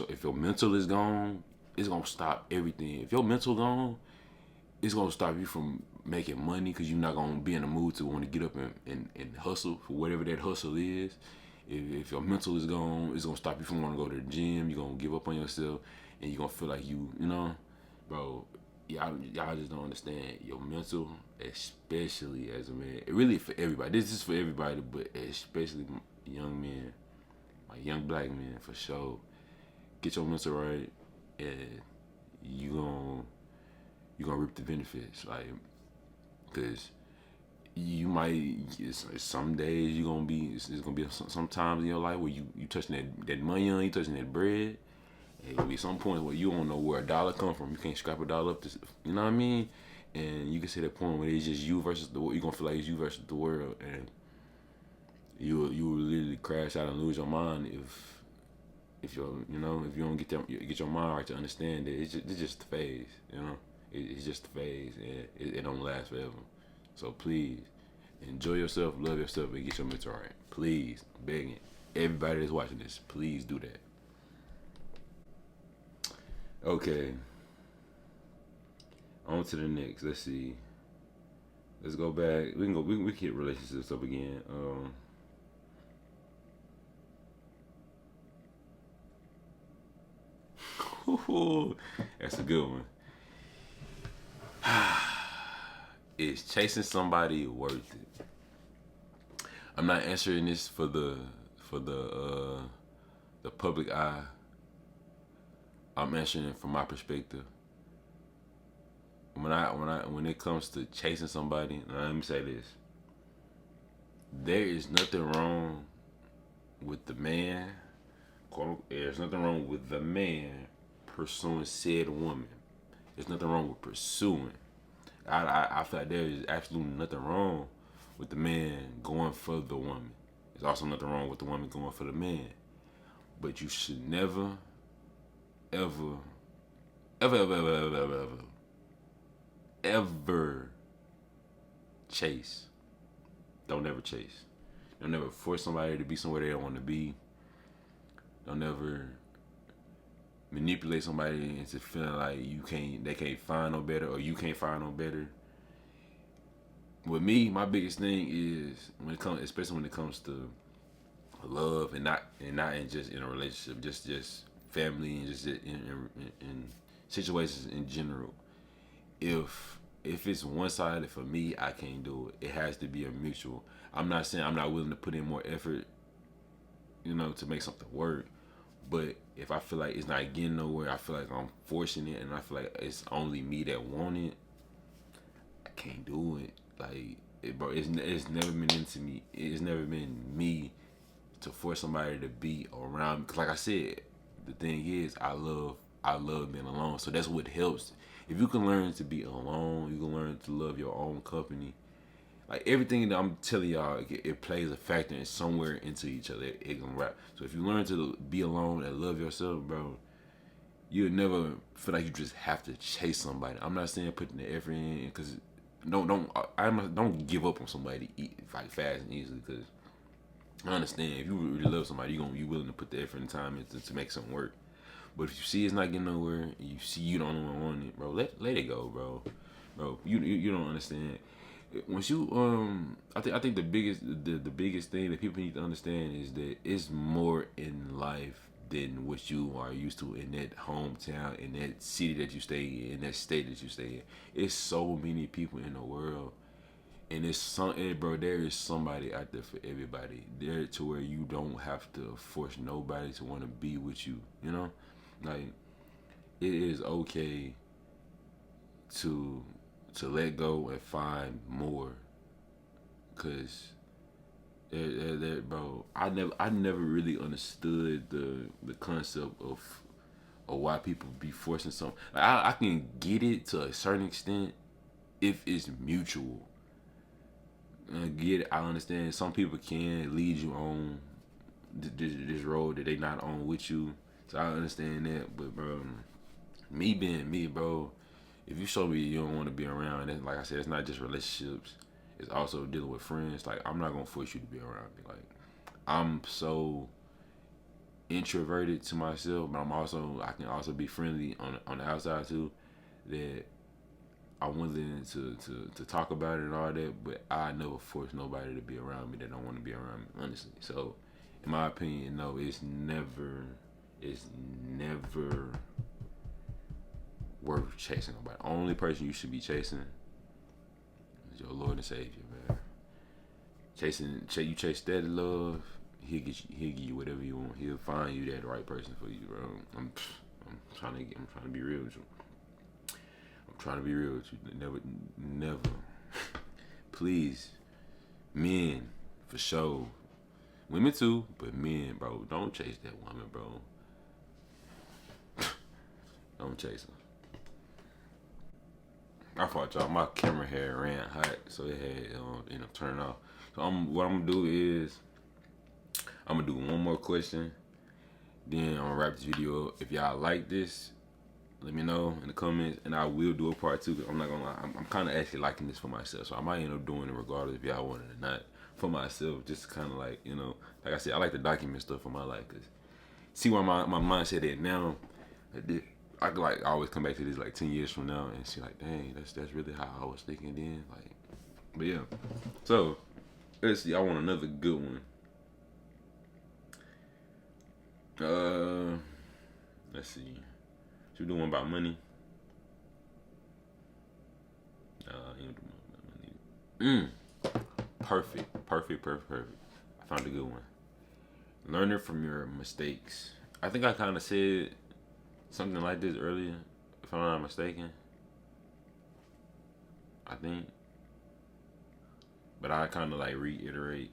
If your mental is gone, it's gonna stop everything. If your mental gone, it's gonna stop you from making money because you're not gonna be in the mood to want to get up and hustle for whatever that hustle is. If your mental is gone, it's gonna stop you from wanting to go to the gym. You're gonna give up on yourself, and you're gonna feel like bro. Y'all just don't understand your mental, especially as a man. It really for everybody. This is for everybody, but especially young men, like young black men for sure. Get your mental right, and you gonna reap the benefits. Like, cause you might some days you gonna be it's gonna be some times in your life where you touching that money on you touching that bread. It will be some points where you don't know where a dollar come from. You can't scrap a dollar up to, you know what I mean? And you can see that point where it's just you versus the world. You're gonna feel like it's you versus the world, and you will literally crash out and lose your mind if you if you don't get your mind right to understand that it's just a phase. It's just a phase, and it don't last forever. So please enjoy yourself, love yourself, and get your mental right. Please, I'm begging everybody that's watching this, please do that. Okay. On to the next. Let's see. Let's go back. We can hit relationships up again. That's a good one. Is chasing somebody worth it? I'm not answering this for the public eye. I'm answering it from my perspective. When it comes to chasing somebody, let me say this. There is nothing wrong with the man. There's nothing wrong with the man pursuing said woman. There's nothing wrong with pursuing. I feel like there is absolutely nothing wrong with the man going for the woman. There's also nothing wrong with the woman going for the man. But you should never, ever chase. Don't ever chase. Don't ever force somebody to be somewhere they don't want to be. Don't ever manipulate somebody into feeling like they can't find no better, or you can't find no better. With me, my biggest thing is especially when it comes to love and not just in a relationship, just family and just in situations in general. If it's one-sided for me, I can't do it. It has to be a mutual. I'm not saying I'm not willing to put in more effort, to make something work. But if I feel like it's not getting nowhere, I feel like I'm forcing it, and I feel like it's only me that want it, I can't do it. Like, bro, it's never been into me. It's never been me to force somebody to be around me. Cause like I said, the thing is, I love being alone. So that's what helps. If you can learn to be alone, you can learn to love your own company. Like, everything that I'm telling y'all, it plays a factor in somewhere into each other. It can rap. So if you learn to be alone and love yourself, bro, you'll never feel like you just have to chase somebody. I'm not saying putting the effort in, because don't give up on somebody like fast and easily. Because I understand, if you really love somebody, you willing to put the effort and time into to make something work. But if you see it's not getting nowhere, and you see you don't want it, bro, let it go, bro. Bro, you don't understand. Once you I think the biggest thing that people need to understand is that it's more in life than what you are used to in that hometown, in that city that you stay in that state that you stay in. It's so many people in the world, and there is somebody out there for everybody. There to where you don't have to force nobody to want to be with you. Like, it is okay to let go and find more. Cause bro, I never really understood the concept or why people be forcing something. Like, I can get it to a certain extent if it's mutual. I get it. I understand some people can lead you on this road that they not on with you. So I understand that. But bro, me being me, bro, if you show me you don't want to be around, and like I said, it's not just relationships. It's also dealing with friends. Like, I'm not gonna force you to be around me. Like, I'm so introverted to myself, but I can also be friendly on the outside too. That I'm willing to talk about it and all that, but I never force nobody to be around me that don't want to be around me, honestly. So, in my opinion, no, it's never worth chasing nobody. Only person you should be chasing is your Lord and Savior, man. You chase steady love, he'll give you whatever you want. He'll find you that right person for you, bro. I'm trying to be real with you. I'm trying to be real with you. Never. Please, men, for sure. Women too, but men, bro, don't chase that woman, bro. Don't chase her. I thought y'all, my camera had ran hot, so it had turned off. So what I'm gonna do is I'm gonna do one more question, then I'm gonna wrap this video up. If y'all like this, let me know in the comments, and I will do a part 2. Cause I'm not gonna lie, I'm kind of actually liking this for myself, so I might end up doing it regardless if y'all want it or not. For myself, just kind of like, like I said, I like to document stuff for my life, cause see where my mindset at now. I could like always come back to this like 10 years from now and see like, dang, that's really how I was thinking then. Like, but yeah. So let's see. I want another good one. Let's see. Should we do one about money? You do money. Perfect. I found a good one. Learning from your mistakes. I think I kind of said something like this earlier, if I'm not mistaken. I think. But I kind of like reiterate.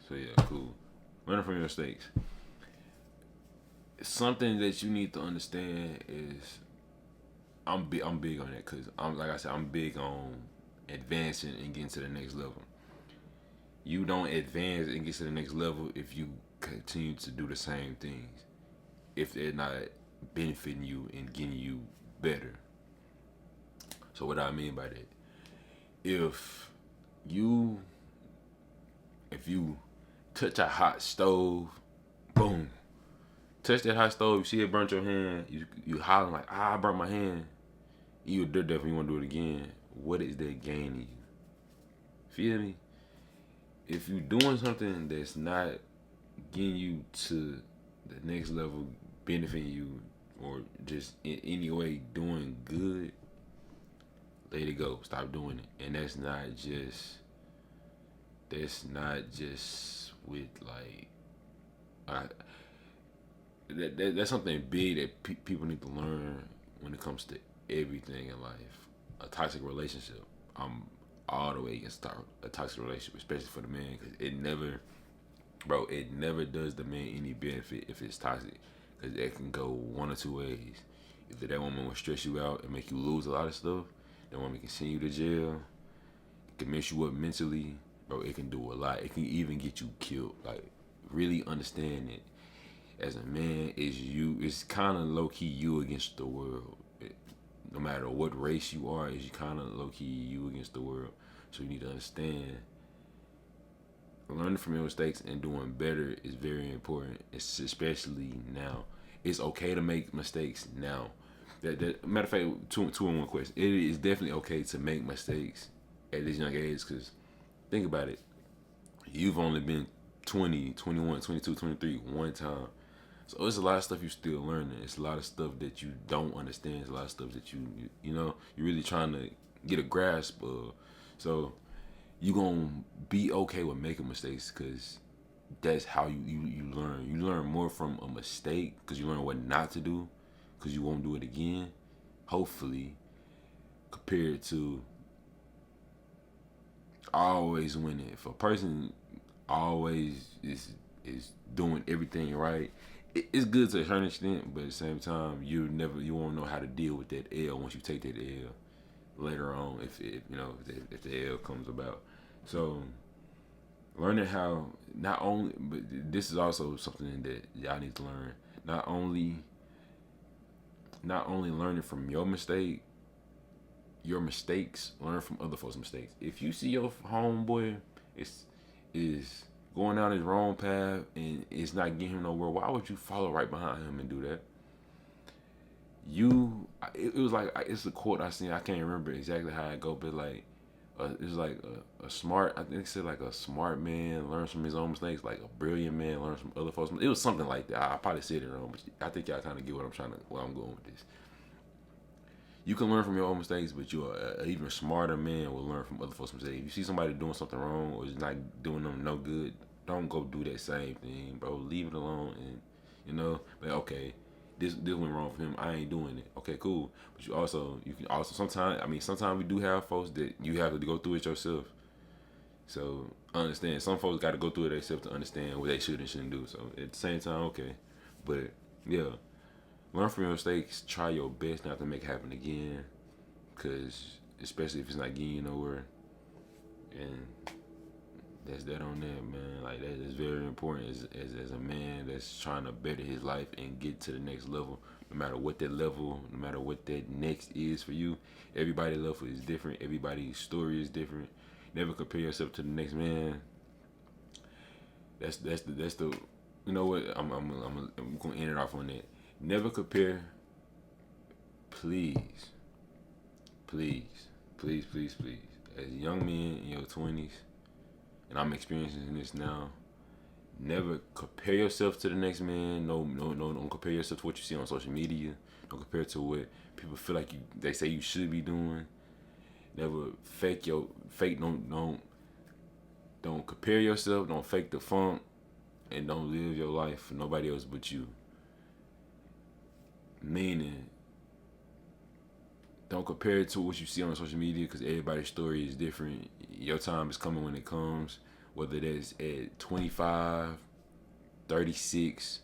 So yeah, cool. Learning from your mistakes. Something that you need to understand is I'm big on that, because like I said, I'm big on advancing and getting to the next level. You don't advance and get to the next level if you continue to do the same things, if they're not benefiting you and getting you better. So what I mean by that, if you touch a hot stove, boom, touch that hot stove, you see it burnt your hand, you hollering like, I burnt my hand, you definitely want to do it again. What is that gaining you? Feel me? If you doing something that's not getting you to the next level, benefiting you, or just in any way doing good, let it go. Stop doing it. And that's not just with like, that's something big that people need to learn when it comes to everything in life. A toxic relationship, I'm all the way against a toxic relationship, especially for the man, because it never does the man any benefit if it's toxic, because it can go one or two ways. Either that woman will stress you out and make you lose a lot of stuff, that woman can send you to jail, it can mess you up mentally, bro. It can do a lot. It can even get you killed. Like, really understand it. As a man, it's kind of low-key you against the world. No matter what race you are, is you kind of low-key you against the world. So you need to understand, learning from your mistakes and doing better is very important, especially now. It's okay to make mistakes now. Matter of fact, two in one question. It is definitely okay to make mistakes at this young age, because think about it. You've only been 20, 21, 22, 23 one time. So it's a lot of stuff you're still learning. It's a lot of stuff that you don't understand. It's a lot of stuff that you're really trying to get a grasp of. So you're going to be okay with making mistakes, because that's how you learn. You learn more from a mistake, because you learn what not to do, because you won't do it again, hopefully, compared to always winning. If a person always is is doing everything right. It's good to a certain extent, but at the same time, you won't know how to deal with that L once you take that L later on, if the L comes about. So learning how but this is also something that y'all need to learn. Not only learning from your mistakes, learn from other folks' mistakes. If you see your homeboy is going down his wrong path and it's not getting him nowhere, why would you follow right behind him and do that? It was like, it's a quote I seen. I can't remember exactly how it go, but like, it's like a smart. I think it said like a smart man learns from his own mistakes, like a brilliant man learns from other folks' mistakes. It was something like that. I probably said it wrong, but I think y'all kind of get where I'm going with this. You can learn from your own mistakes, but an even smarter man will learn from other folks' mistakes. If you see somebody doing something wrong or is not doing them no good, don't go do that same thing, bro. Leave it alone, and like, okay, this went wrong for him. I ain't doing it. Okay, cool. But you can also sometimes we do have folks that you have to go through it yourself. So understand, some folks got to go through it themselves to understand what they should and shouldn't do. So at the same time, okay, but yeah. Learn from your mistakes. Try your best not to make it happen again, because especially if it's not getting you nowhere. And that's that on that, man. Like, that is very important as a man that's trying to better his life and get to the next level. No matter what that level, no matter what that next is for you, everybody's level is different. Everybody's story is different. Never compare yourself to the next man. That's the. You know what? I'm gonna end it off on that. Never compare, please. As young men in your 20s, and I'm experiencing this now, never compare yourself to the next man. No, don't compare yourself to what you see on social media. Don't compare to what people feel like they say you should be doing. Never don't compare yourself. Don't fake the funk, and don't live your life for nobody else but you. Meaning, don't compare it to what you see on social media, because everybody's story is different. Your time is coming when it comes, whether that's at 25, 36,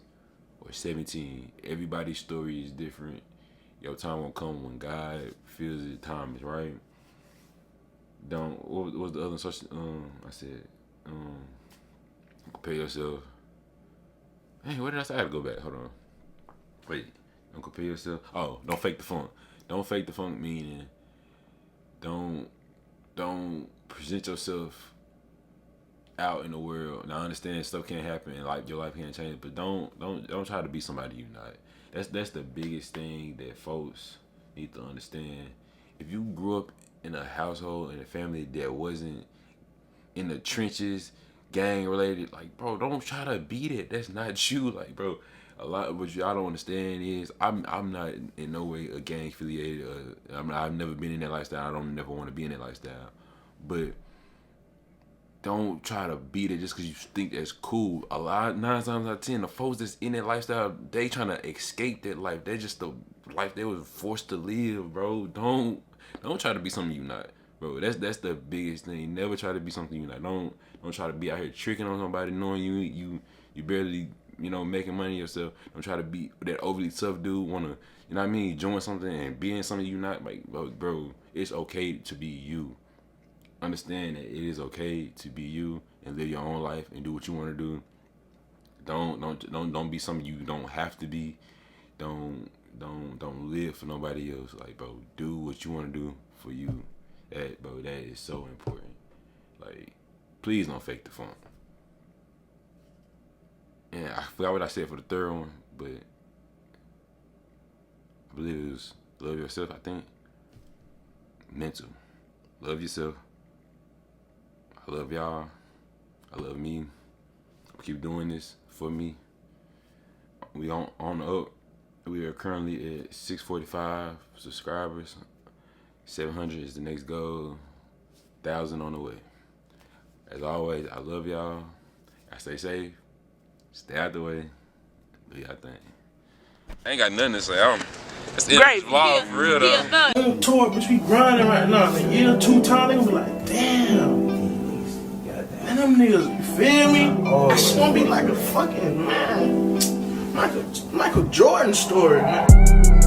or 17. Everybody's story is different. Your time will come when God feels the time is right. What was the other social? I said, compare yourself. Hey, what did I say? I had to go back. Hold on. Wait. Don't compare yourself. Oh, don't fake the funk. Don't fake the funk, meaning don't present yourself out in the world. Now I understand stuff can't happen and like your life can't change, but don't try to be somebody you're not. That's the biggest thing that folks need to understand. If you grew up in a household and a family that wasn't in the trenches, gang related, like, bro, don't try to be that. That's not you. Like, bro, a lot of what y'all don't understand is I'm not in no way a gang affiliated. I've never been in that lifestyle. I don't never want to be in that lifestyle. But don't try to beat it just because you think that's cool. 9 times out of 10, the folks that's in that lifestyle, they trying to escape that life. They're just the life they was forced to live, bro. Don't try to be something you're not, bro. That's the biggest thing. Never try to be something you're not. Don't try to be out here tricking on somebody, knowing you barely, making money yourself. Don't try to be that overly tough dude. Wanna, join something and be in something you're not. Like, bro, it's okay to be you. Understand that it is okay to be you and live your own life and do what you want to do. Don't be something you don't have to be. Don't live for nobody else. Like, bro, do what you want to do for you. That is so important. Like, please don't fake the funk. And I forgot what I said for the third one, but I believe it was love yourself, I think. Mental. Love yourself. I love y'all. I love me. I'll keep doing this for me. We on the up. We are currently at 645 subscribers. 700 is the next goal. 1,000 on the way. As always, I love y'all. I stay safe. Stay out the way. Do y'all thing. I ain't got nothing to say. That's the end of the vlog, for real though. I'm torn, but we grinding right now. Like, 2 times, they gonna be like, damn. Man, them niggas, feel me? I just wanna be like a fucking, man, Michael Jordan story, man.